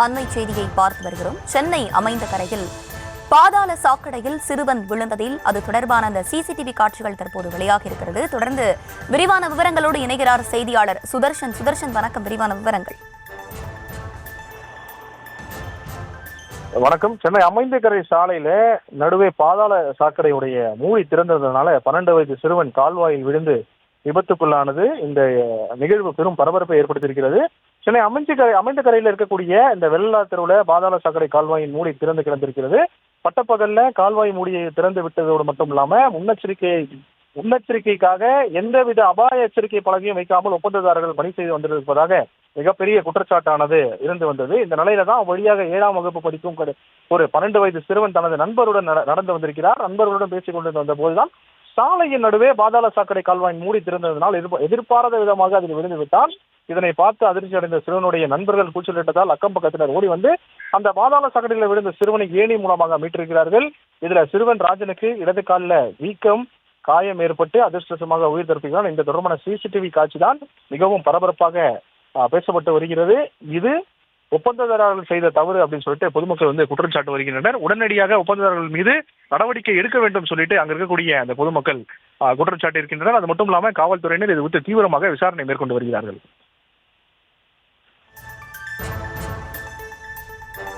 அண்மை செய்தியை பார்த்து வருகிறோம். சென்னை அமைந்த கரையில் பாதாள சாக்கடையில் சிறுவன் விழுந்ததில் அது தொடர்பான அந்த சிசிடிவி காட்சிகள் தற்போது வெளியாக இருக்கிறது. தொடர்ந்து விரிவான விவரங்களோடு இணைகிறார் செய்தியாளர் சுதர்ஷன். சுதர்ஷன், வணக்கம். விரிவான விவரங்கள். வணக்கம். சென்னை அமைந்தகரை சாலையில நடுவே பாதாள சாக்கடையுடைய மூடி திறந்ததுனால 12 வயது சிறுவன் கால்வாயில் விழுந்து விபத்துக்குள்ளானது. இந்த நிகழ்வு பெரும் பரபரப்பை ஏற்படுத்தியிருக்கிறது. சென்னை அமைந்த கரையில் இருக்கக்கூடிய இந்த வெள்ளா தெருவில் பாதாள சாக்கடை கால்வாயின் மூடி திறந்து கிடந்திருக்கிறது. பட்டப்பகல்ல கால்வாய் மூடியை திறந்து விட்டதோடு மட்டும் இல்லாம முன்னெச்சரிக்கைக்காக எந்தவித அபாய எச்சரிக்கை பலகையும் வைக்காமல் ஒப்பந்ததாரர்கள் பணி செய்து வந்திருப்பதாக மிகப்பெரிய குற்றச்சாட்டானது இருந்து வந்தது. இந்த நிலையில தான் வழியாக 7ஆம் வகுப்பு படிக்கும் ஒரு 12 வயது சிறுவன் தனது நண்பருடன் நடந்து வந்திருக்கிறார். நண்பர்களுடன் பேசிக் கொண்டு வந்த போதுதான் சாலையின் நடுவே பாதாள சாக்கடை கால்வாயின் மூடி திறந்ததனால் எதிர்பாராத விதமாக அதில் விழுந்து விட்டான். இதனை பார்த்து அதிர்ச்சி அடைந்த சிறுவனுடைய நண்பர்கள் கூச்சலிட்டதால் அக்கம் பக்கத்தினர் ஓடி வந்து அந்த பாதாள சாக்கடையில் விழுந்த சிறுவனை ஏணி மூலமாக மீட்டிருக்கிறார்கள். இதுல சிறுவன் ராஜனுக்கு இடது காலில் வீக்கம், காயம் ஏற்பட்டு அதிர்ஷ்டமாக உயிர் தப்பிக்கிறான். இந்த தொடர்பான சிசிடிவி காட்சி தான் மிகவும் பரபரப்பாக பேசப்பட்டு வருகிறது. இது ஒப்பந்ததாரர்கள் செய்த தவறு அப்படின்னு சொல்லிட்டு பொதுமக்கள் குற்றம் சாட்டு வருகின்றனர். உடனடியாக ஒப்பந்ததாரர்கள் மீது நடவடிக்கை எடுக்க வேண்டும் சொல்லிட்டு அங்க இருக்கக்கூடிய அந்த பொதுமக்கள் குற்றச்சாட்டு இருக்கின்றனர். அது மட்டும் இல்லாம காவல்துறையினர் இது குறித்து தீவிரமாக விசாரணை மேற்கொண்டு வருகிறார்கள்.